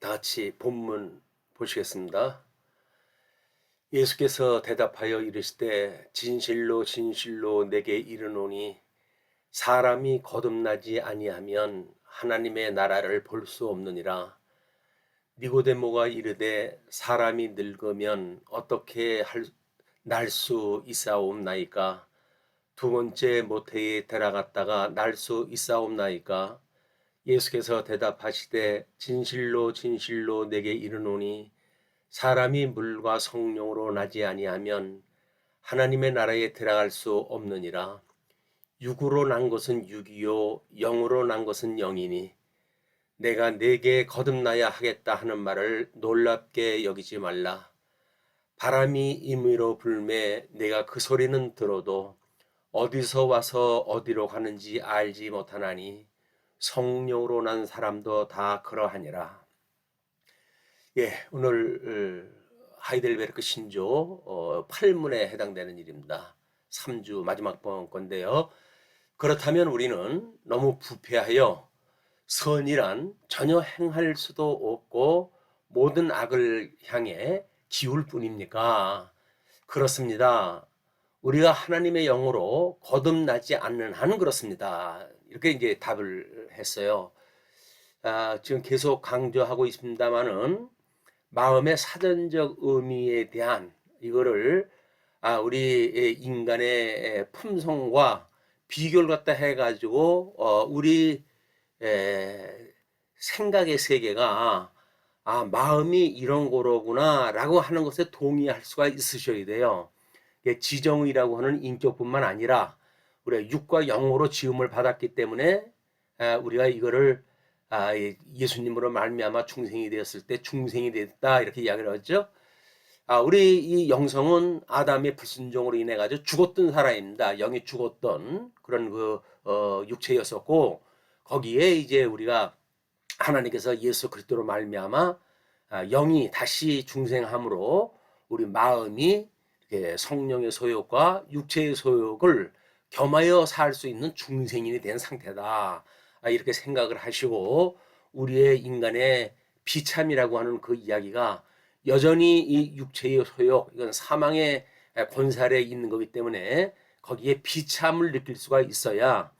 다 같이 본문 보시겠습니다. 예수께서 대답하여 이르시되 진실로 진실로 내게 이르노니 사람이 거듭나지 아니하면 하나님의 나라를 볼 수 없느니라. 니고데모가 이르되 사람이 늙으면 어떻게 날 수 있사옵나이까? 두 번째 모태에 들어갔다가 날 수 있사옵나이까? 예수께서 대답하시되 진실로 진실로 내게 이르노니 사람이 물과 성령으로 나지 아니하면 하나님의 나라에 들어갈 수 없느니라. 육으로 난 것은 육이요 영으로 난 것은 영이니 내가 내게 거듭나야 하겠다 하는 말을 놀랍게 여기지 말라. 바람이 임의로 불매 내가 그 소리는 들어도 어디서 와서 어디로 가는지 알지 못하나니 성령으로 난 사람도 다 그러하니라. 오늘 하이델베르크 신조 8문에 해당되는 일입니다. 3주 마지막 번 건데요. 그렇다면 우리는 너무 부패하여 선이란 전혀 행할 수도 없고 모든 악을 향해 기울 뿐입니까? 그렇습니다. 우리가 하나님의 영으로 거듭나지 않는 한은 그렇습니다. 이렇게 이제 답을 했어요. 지금 계속 강조하고 있습니다만은 마음의 사전적 의미에 대한 이거를 우리 인간의 품성과 비교를 갖다 해가지고 우리 생각의 세계가 마음이 이런 거로구나라고 하는 것에 동의할 수가 있으셔야 돼요. 지정의라고 하는 인격뿐만 아니라 우리가 육과 영으로 지음을 받았기 때문에 우리가 이거를 예수님으로 말미암아 중생이 되었을 때 중생이 됐다 이렇게 이야기를 하죠. 우리 이 영성은 아담의 불순종으로 인해 가지고 죽었던 사람입니다. 영이 죽었던 그런 육체였었고 거기에 이제 우리가 하나님께서 예수 그리스도로 말미암아 영이 다시 중생함으로 우리 마음이 성령의 소욕과 육체의 소욕을 겸하여 살 수 있는 중생인이 된 상태다. 이렇게 생각을 하시고 우리의 인간의 비참이라고 하는 그 이야기가 여전히 이 육체의 소욕, 이건 사망의 권살에 있는 거기 때문에 거기에 비참을 느낄 수가 있어야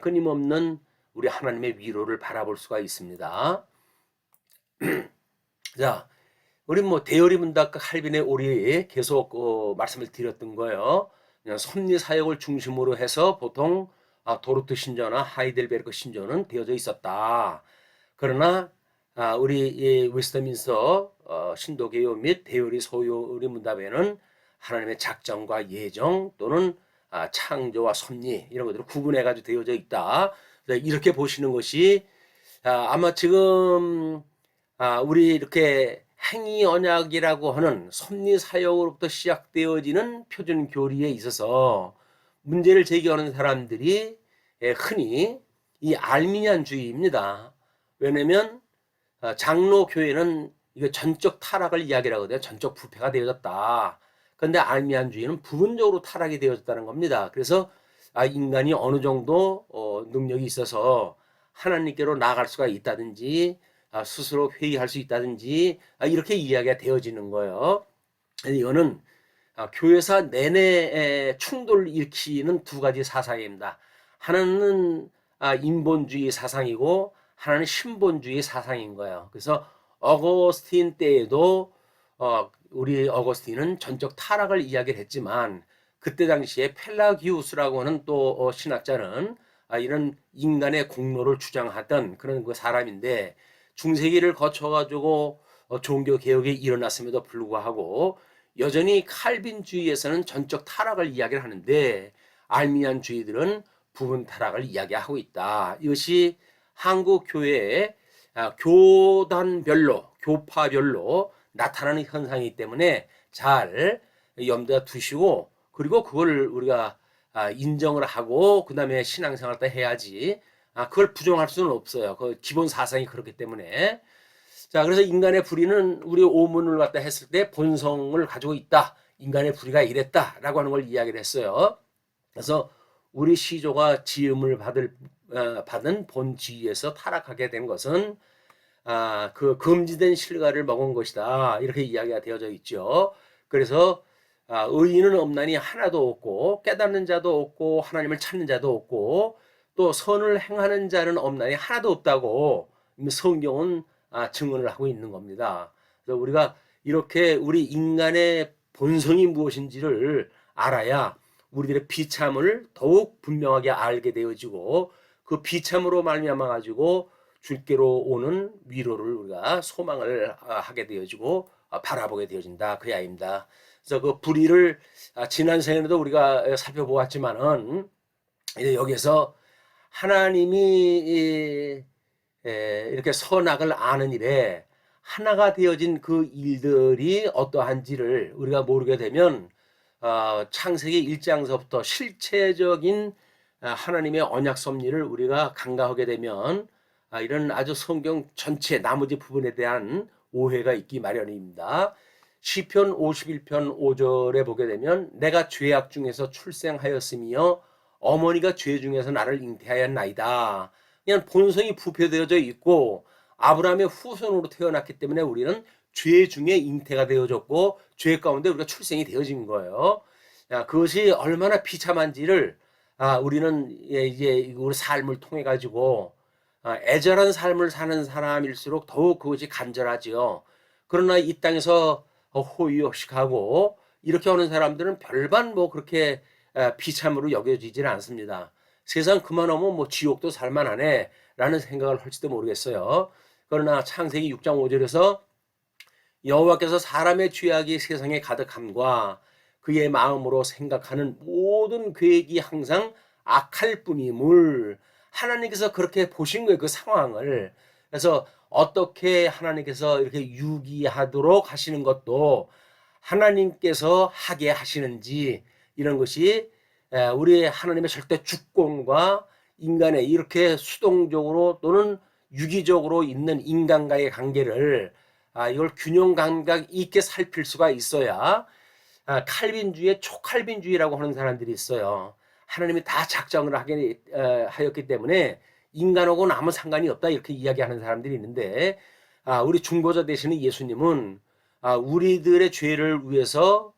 끊임없는 우리 하나님의 위로를 바라볼 수가 있습니다. 자, 우리 대열이 문답과 칼빈의 오리 계속 말씀을 드렸던 거예요. 그냥 섭리 사역을 중심으로 해서 보통 도르트 신조나 하이델베르크 신조는 되어져 있었다. 그러나 우리 웨스트민스터 신도개요 및 대열이 소요리 문답에는 하나님의 작정과 예정 또는 창조와 섭리 이런 것들을 구분해가지고 되어져 있다. 이렇게 보시는 것이 아마 지금 우리 이렇게 행위 언약이라고 하는 섭리 사역으로부터 시작되어지는 표준 교리에 있어서 문제를 제기하는 사람들이 흔히 이 알미니안주의입니다. 왜냐면 장로 교회는 이거 전적 타락을 이야기를 하거든요. 전적 부패가 되어졌다. 그런데 알미니안주의는 부분적으로 타락이 되어졌다는 겁니다. 그래서 인간이 어느 정도 능력이 있어서 하나님께로 나아갈 수가 있다든지 스스로 회의할 수 있다든지 이렇게 이야기가 되어지는 거예요. 이거는 교회사 내내 충돌을 일으키는 두 가지 사상입니다. 하나는 인본주의 사상이고 하나는 신본주의 사상인 거예요. 그래서 어거스틴 때에도 우리 어거스틴은 전적 타락을 이야기를 했지만 그때 당시에 펠라기우스라고 하는 또 신학자는 이런 인간의 공로를 주장하던 그런 그 사람인데 중세기를 거쳐가지고 종교 개혁이 일어났음에도 불구하고 여전히 칼빈주의에서는 전적 타락을 이야기를 하는데 알미니안주의들은 부분 타락을 이야기하고 있다. 이것이 한국 교회의 교단별로 교파별로 나타나는 현상이기 때문에 잘 염두에 두시고 그리고 그걸 우리가 인정을 하고 그 다음에 신앙생활을 또 해야지 그걸 부정할 수는 없어요. 그 기본 사상이 그렇기 때문에. 자, 그래서 인간의 불의는 우리 오문을 갖다 했을 때 본성을 가지고 있다. 인간의 불의가 이랬다라고 하는 걸 이야기를 했어요. 그래서 우리 시조가 지음을 받은 본지위에서 타락하게 된 것은 그 금지된 실과를 먹은 것이다. 이렇게 이야기가 되어져 있죠. 그래서 의인은 없나니 하나도 없고 깨닫는 자도 없고 하나님을 찾는 자도 없고 또 선을 행하는 자는 없나니 하나도 없다고 성경은 증언을 하고 있는 겁니다. 그래서 우리가 이렇게 우리 인간의 본성이 무엇인지를 알아야 우리들의 비참을 더욱 분명하게 알게 되어지고 그 비참으로 말미암아 가지고 주께로 오는 위로를 우리가 소망을 하게 되어지고 바라보게 되어진다. 그 이야기입니다. 그래서 그 불의를 지난 시간에도 우리가 살펴보았지만은 여기서 하나님이 이렇게 선악을 아는 일에 하나가 되어진 그 일들이 어떠한지를 우리가 모르게 되면 창세기 1장서부터 실체적인 하나님의 언약 섭리를 우리가 간과하게 되면 이런 아주 성경 전체 나머지 부분에 대한 오해가 있기 마련입니다. 시편 51편 5절에 보게 되면 내가 죄악 중에서 출생하였으며 어머니가 죄 중에서 나를 잉태하였나이다. 그냥 본성이 부패되어져 있고 아브라함의 후손으로 태어났기 때문에 우리는 죄 중에 잉태가 되어졌고 죄 가운데 우리가 출생이 되어진 거예요. 그것이 얼마나 비참한지를 우리는 이제 우리 삶을 통해 가지고 애절한 삶을 사는 사람일수록 더욱 그것이 간절하지요. 그러나 이 땅에서 호의호식하고 이렇게 하는 사람들은 별반 뭐 그렇게 비참으로 여겨지질 않습니다. 세상 그만하면 뭐 지옥도 살만하네 라는 생각을 할지도 모르겠어요. 그러나 창세기 6장 5절에서 여호와께서 사람의 죄악이 세상에 가득함과 그의 마음으로 생각하는 모든 계획이 항상 악할 뿐임을 하나님께서 그렇게 보신 거예요. 그 상황을. 그래서 어떻게 하나님께서 이렇게 유기하도록 하시는 것도 하나님께서 하게 하시는지 이런 것이 우리 하나님의 절대 주권과 인간의 이렇게 수동적으로 또는 유기적으로 있는 인간과의 관계를 이걸 균형 감각 있게 살필 수가 있어야 칼빈주의 초칼빈주의라고 하는 사람들이 있어요. 하나님이 다 작정을 하게 하였기 때문에 인간하고는 아무 상관이 없다 이렇게 이야기하는 사람들이 있는데 우리 중보자 되시는 예수님은 우리들의 죄를 위해서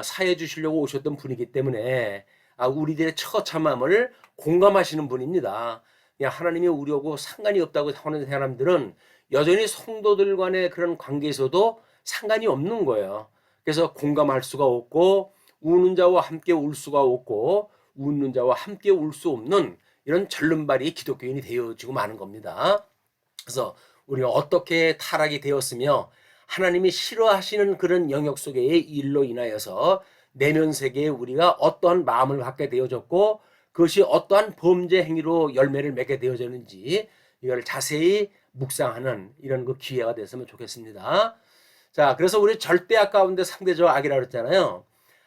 사해 주시려고 오셨던 분이기 때문에 우리들의 처참함을 공감하시는 분입니다. 하나님이 우리하고 상관이 없다고 하는 사람들은 여전히 성도들 간의 그런 관계에서도 상관이 없는 거예요. 그래서 공감할 수가 없고 우는 자와 함께 울 수가 없고 웃는 자와 함께 울 수 없는 이런 절름발이 기독교인이 되어지고 마는 겁니다. 그래서 우리가 어떻게 타락이 되었으며 하나님이 싫어하시는 그런 영역 속의 일로 인하여서 내면 세계에 우리가 어떠한 마음을 갖게 되어졌고 그것이 어떠한 범죄 행위로 열매를 맺게 되어졌는지 이걸 자세히 묵상하는 이런 그 기회가 됐으면 좋겠습니다. 자, 그래서 우리 절대악 가운데 상대적 악이라고 그랬잖아요.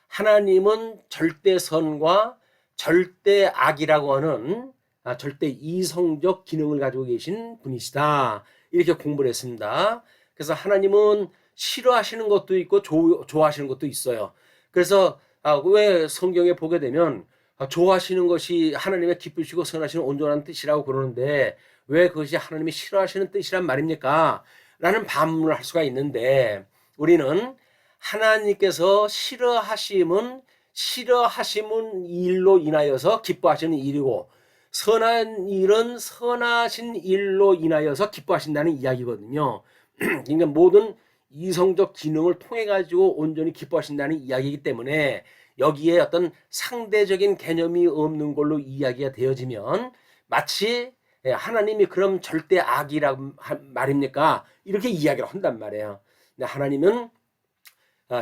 하나님은 절대선과 절대악이라고 하는 절대 이성적 기능을 가지고 계신 분이시다. 이렇게 공부를 했습니다. 그래서 하나님은 싫어하시는 것도 있고 좋아하시는 것도 있어요. 그래서 왜 성경에 보게 되면 좋아하시는 것이 하나님의 기쁘시고 선하시는 온전한 뜻이라고 그러는데 왜 그것이 하나님이 싫어하시는 뜻이란 말입니까? 라는 반문을 할 수가 있는데 우리는 하나님께서 싫어하심은 일로 인하여서 기뻐하시는 일이고 선한 일은 선하신 일로 인하여서 기뻐하신다는 이야기거든요. 그러니까 모든 이성적 기능을 통해 가지고 온전히 기뻐하신다는 이야기이기 때문에 여기에 어떤 상대적인 개념이 없는 걸로 이야기가 되어지면 마치 하나님이 그럼 절대 악이란 말입니까? 이렇게 이야기를 한단 말이에요. 하나님은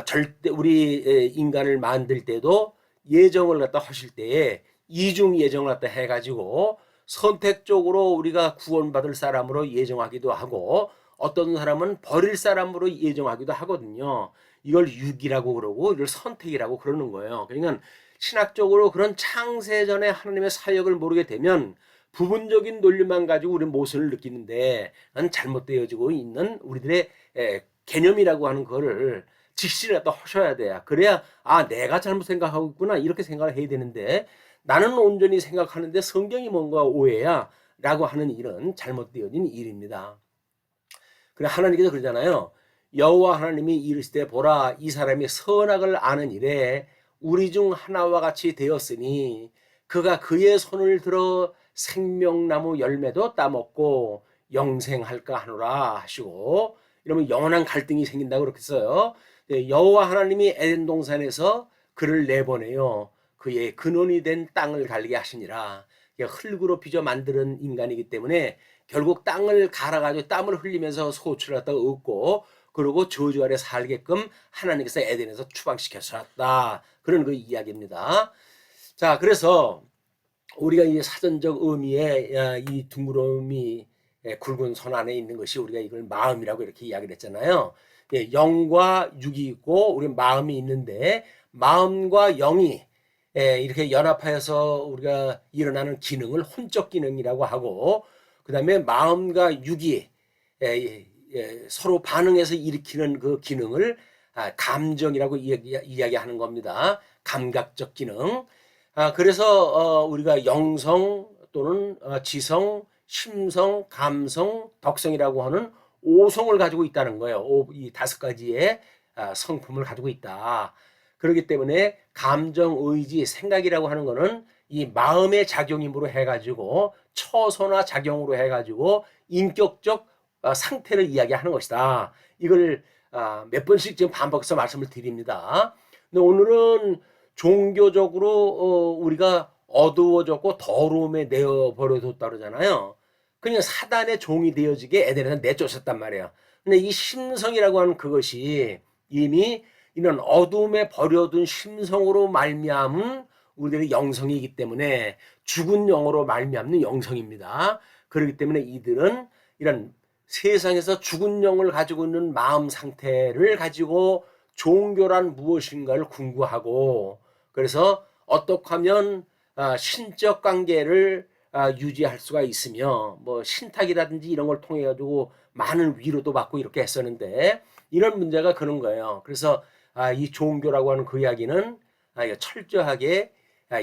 절대 우리 인간을 만들 때도 예정을 갖다 하실 때에 이중 예정을 갖다 해가지고 선택적으로 우리가 구원받을 사람으로 예정하기도 하고 어떤 사람은 버릴 사람으로 예정하기도 하거든요. 이걸 유기라고 그러고 이걸 선택이라고 그러는 거예요. 그러니까 신학적으로 그런 창세전에 하나님의 사역을 모르게 되면 부분적인 논리만 가지고 우리는 모순을 느끼는데 잘못되어지고 있는 우리들의 개념이라고 하는 거를 직시를 갖다 하셔야 돼요. 그래야 내가 잘못 생각하고 있구나 이렇게 생각을 해야 되는데 나는 온전히 생각하는데 성경이 뭔가 오해야 라고 하는 일은 잘못되어진 일입니다. 그래 하나님께서 그러잖아요. 여호와 하나님이 이르시되 보라 이 사람이 선악을 아는 일에 우리 중 하나와 같이 되었으니 그가 그의 손을 들어 생명나무 열매도 따먹고 영생할까 하노라 하시고 이러면 영원한 갈등이 생긴다고 그렇게 써요. 여호와 하나님이 에덴 동산에서 그를 내보내요. 그의 근원이 된 땅을 갈게 하시니라. 흙으로 빚어 만드는 인간이기 때문에 결국 땅을 갈아가지고 땀을 흘리면서 소출을 갖다가 얻고 그리고 저주 아래 살게끔 하나님께서 에덴에서 추방시켰었다. 그런 그 이야기입니다. 자, 그래서 우리가 이 사전적 의미의 이 둥그러미 굵은 선 안에 있는 것이 우리가 이걸 마음이라고 이렇게 이야기를 했잖아요. 영과 육이 있고 우리 마음이 있는데 마음과 영이 이렇게 연합하여서 우리가 일어나는 기능을 혼적 기능이라고 하고 그 다음에 마음과 육이 서로 반응해서 일으키는 그 기능을 감정이라고 이야기하는 겁니다. 감각적 기능. 그래서 우리가 영성 또는 지성, 심성, 감성, 덕성이라고 하는 5성을 가지고 있다는 거예요. 이 5가지의 성품을 가지고 있다. 그렇기 때문에 감정, 의지, 생각이라고 하는 거는 이 마음의 작용임으로 해가지고 처소나 작용으로 해가지고 인격적 상태를 이야기하는 것이다. 이걸 몇 번씩 지금 반복해서 말씀을 드립니다. 근데 오늘은 종교적으로 우리가 어두워졌고 더러움에 내어버려뒀다 그러잖아요. 그냥 사단의 종이 되어지게 에덴에서 내쫓았단 말이에요. 근데 이 심성이라고 하는 그것이 이미 이런 어둠에 버려둔 심성으로 말미암은 우리들의 영성이기 때문에 죽은 영으로 말미암는 영성입니다. 그렇기 때문에 이들은 이런 세상에서 죽은 영을 가지고 있는 마음 상태를 가지고 종교란 무엇인가를 궁구하고 그래서 어떻게 하면 신적 관계를 유지할 수가 있으며 뭐 신탁이라든지 이런 걸 통해 가지고 많은 위로도 받고 이렇게 했었는데 이런 문제가 그런 거예요. 그래서 이 종교라고 하는 그 이야기는 철저하게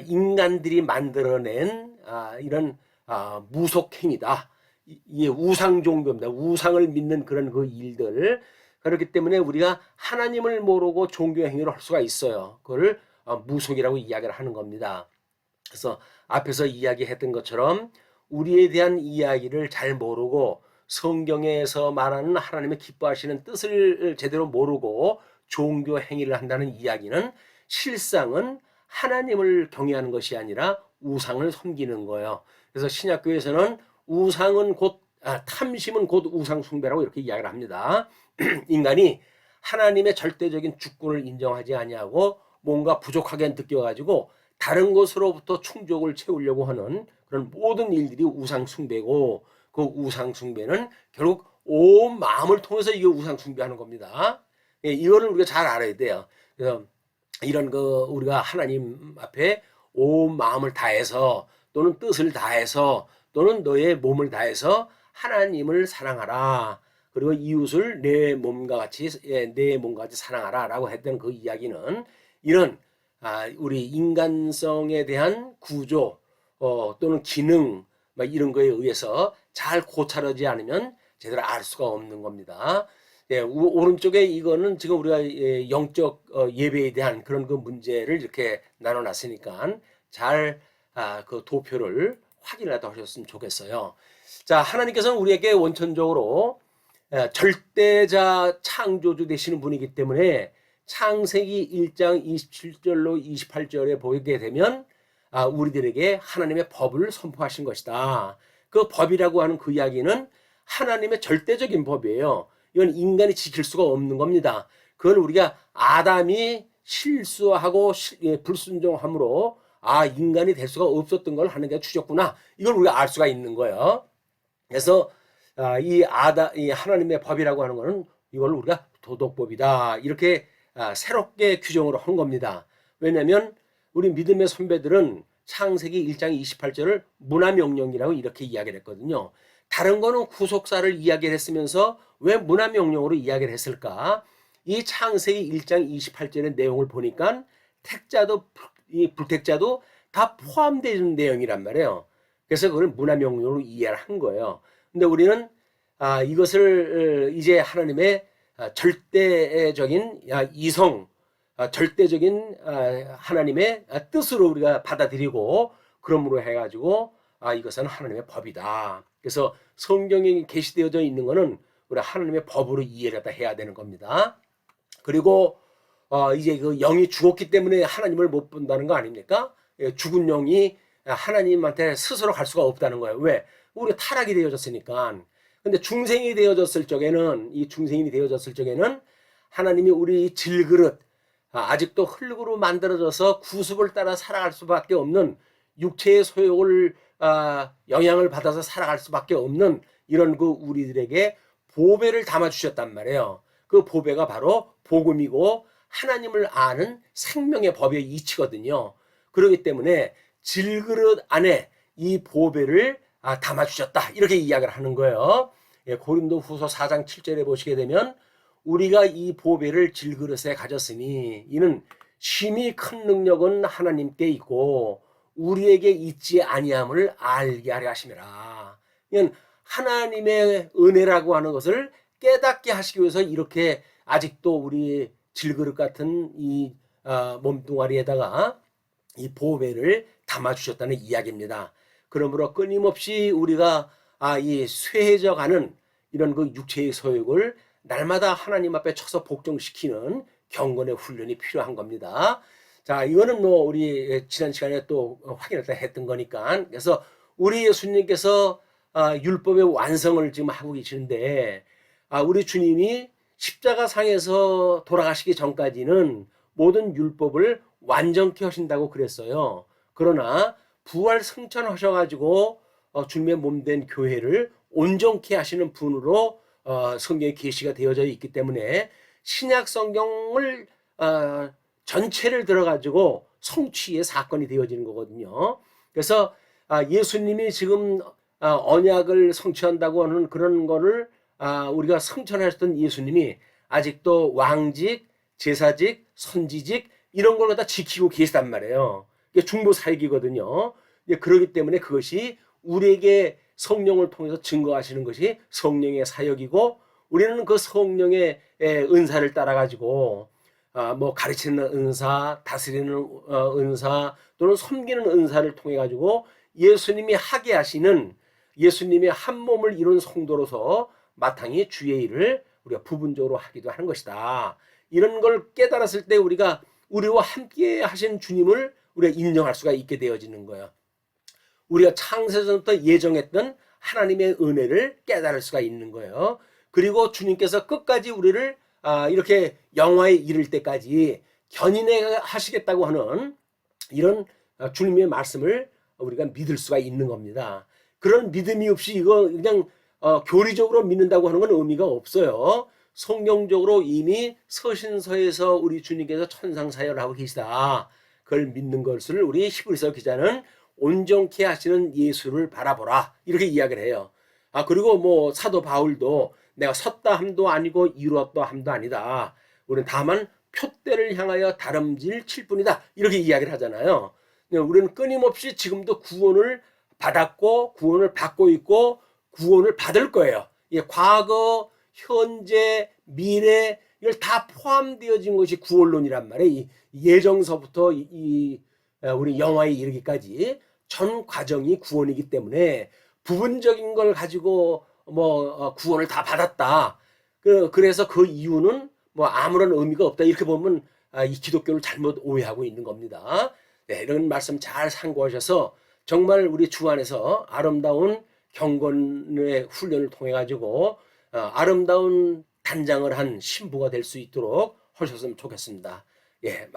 인간들이 만들어낸 이런 무속행위다. 이게 우상 종교입니다. 우상을 믿는 그런 그 일들. 그렇기 때문에 우리가 하나님을 모르고 종교 행위를 할 수가 있어요. 그걸 무속이라고 이야기를 하는 겁니다. 그래서 앞에서 이야기했던 것처럼 우리에 대한 이야기를 잘 모르고 성경에서 말하는 하나님의 기뻐하시는 뜻을 제대로 모르고 종교 행위를 한다는 이야기는 실상은 하나님을 경외하는 것이 아니라 우상을 섬기는 거예요. 그래서 신약교회에서는 우상은 곧 탐심은 곧 우상 숭배라고 이렇게 이야기를 합니다. 인간이 하나님의 절대적인 주권을 인정하지 아니하고 뭔가 부족하게 느껴가지고 다른 것으로부터 충족을 채우려고 하는 그런 모든 일들이 우상 숭배고 그 우상 숭배는 결국 온 마음을 통해서 이게 우상 숭배하는 겁니다. 이거를 우리가 잘 알아야 돼요. 그래서 이런 그 우리가 하나님 앞에 온 마음을 다해서 또는 뜻을 다해서 또는 너의 몸을 다해서 하나님을 사랑하라. 그리고 이웃을 내 몸과 같이 사랑하라라고 했던 그 이야기는 이런 우리 인간성에 대한 구조 또는 기능 이런 거에 의해서 잘 고찰하지 않으면 제대로 알 수가 없는 겁니다. 오른쪽에 이거는 지금 우리가 영적 예배에 대한 그런 그 문제를 이렇게 나눠놨으니까 잘 그 도표를 확인하다 하셨으면 좋겠어요. 자, 하나님께서는 우리에게 원천적으로 절대자 창조주 되시는 분이기 때문에 창세기 1장 27절로 28절에 보게 되면 우리들에게 하나님의 법을 선포하신 것이다. 그 법이라고 하는 그 이야기는 하나님의 절대적인 법이에요. 이건 인간이 지킬 수가 없는 겁니다. 그걸 우리가 아담이 실수하고 불순종함으로 인간이 될 수가 없었던 걸 하나님께서 주셨구나. 이걸 우리가 알 수가 있는 거예요. 그래서 이 하나님의 법이라고 하는 것은 이걸 우리가 도덕법이다. 이렇게 새롭게 규정을 한 겁니다. 왜냐하면 우리 믿음의 선배들은 창세기 1장 28절을 문화명령이라고 이렇게 이야기를 했거든요. 다른 거는 구속사를 이야기를 했으면서 왜 문화명령으로 이야기를 했을까? 이 창세기 1장 28절의 내용을 보니까 택자도 불택자도 다 포함되는 내용이란 말이에요. 그래서 그걸 문화명령으로 이해를 한 거예요. 근데 우리는 이것을 이제 하나님의 절대적인 이성, 절대적인 하나님의 뜻으로 우리가 받아들이고 그러므로 해가지고 이것은 하나님의 법이다. 그래서 성경에 게시되어져 있는 것은 우리 하나님의 법으로 이해를 해야 되는 겁니다. 그리고 이제 그 영이 죽었기 때문에 하나님을 못 본다는 거 아닙니까? 죽은 영이 하나님한테 스스로 갈 수가 없다는 거예요. 왜? 우리가 타락이 되어졌으니까. 근데 중생이 되어졌을 적에는, 이 중생이 되어졌을 적에는 하나님이 우리 질그릇, 아직도 흙으로 만들어져서 구습을 따라 살아갈 수밖에 없는 육체의 소욕을 영향을 받아서 살아갈 수밖에 없는 이런 그 우리들에게 보배를 담아 주셨단 말이에요. 그 보배가 바로 복음이고 하나님을 아는 생명의 법의 이치거든요. 그렇기 때문에 질그릇 안에 이 보배를 담아 주셨다. 이렇게 이야기를 하는 거예요. 고린도후서 4장 7절에 보시게 되면 우리가 이 보배를 질그릇에 가졌으니 이는 심히 큰 능력은 하나님께 있고 우리에게 있지 아니함을 알게 하려 하심이라. 그러니까 하나님의 은혜라고 하는 것을 깨닫게 하시기 위해서 이렇게 아직도 우리 질그릇 같은 이 몸뚱아리에다가 이 보배를 담아주셨다는 이야기입니다. 그러므로 끊임없이 우리가 이 쇠해져가는 이런 그 육체의 소욕을 날마다 하나님 앞에 쳐서 복종시키는 경건의 훈련이 필요한 겁니다. 자, 이거는 뭐 우리 지난 시간에 또 확인을 했던 거니까. 그래서 우리 예수님께서 율법의 완성을 지금 하고 계시는데 우리 주님이 십자가상에서 돌아가시기 전까지는 모든 율법을 완전케 하신다고 그랬어요. 그러나 부활 승천하셔가지고 주님의 몸된 교회를 온전케 하시는 분으로 성경에 계시가 되어져 있기 때문에 신약 성경을 전체를 들어가지고 성취의 사건이 되어지는 거거든요. 그래서 예수님이 지금 언약을 성취한다고 하는 그런 거를 우리가 성천하셨던 예수님이 아직도 왕직, 제사직, 선지직 이런 걸 갖다 지키고 계시단 말이에요. 이게 중보 사역이거든요. 그렇기 때문에 그것이 우리에게 성령을 통해서 증거하시는 것이 성령의 사역이고 우리는 그 성령의 은사를 따라 가지고 뭐 가르치는 은사, 다스리는 은사 또는 섬기는 은사를 통해 가지고 예수님이 하게 하시는 예수님의 한 몸을 이룬 성도로서 마땅히 주의 일을 우리가 부분적으로 하기도 하는 것이다. 이런 걸 깨달았을 때 우리가 우리와 함께 하신 주님을 우리가 인정할 수가 있게 되어지는 거예요. 우리가 창세전부터 예정했던 하나님의 은혜를 깨달을 수가 있는 거예요. 그리고 주님께서 끝까지 우리를 이렇게 영화에 이를 때까지 견인해 하시겠다고 하는 이런 주님의 말씀을 우리가 믿을 수가 있는 겁니다. 그런 믿음이 없이 이거 그냥 교리적으로 믿는다고 하는 건 의미가 없어요. 성경적으로 이미 서신서에서 우리 주님께서 천상사역을 하고 계시다. 그걸 믿는 것을 우리 히브리서 기자는 온전케 하시는 예수를 바라보라 이렇게 이야기를 해요. 그리고 뭐 사도 바울도 내가 섰다 함도 아니고 이루었다 함도 아니다. 우리는 다만 표대를 향하여 다름질 칠 뿐이다. 이렇게 이야기를 하잖아요. 우리는 끊임없이 지금도 구원을 받았고 구원을 받고 있고 구원을 받을 거예요. 과거, 현재, 미래 이걸 다 포함되어진 것이 구원론이란 말이에요. 예정서부터 우리 영화에 이르기까지 전 과정이 구원이기 때문에 부분적인 걸 가지고 뭐 구원을 다 받았다. 그래서 그 이유는 뭐 아무런 의미가 없다. 이렇게 보면 이 기독교를 잘못 오해하고 있는 겁니다. 네, 이런 말씀 잘 참고하셔서 정말 우리 주 안에서 아름다운 경건의 훈련을 통해 가지고 아름다운 단장을 한 신부가 될 수 있도록 하셨으면 좋겠습니다. 예.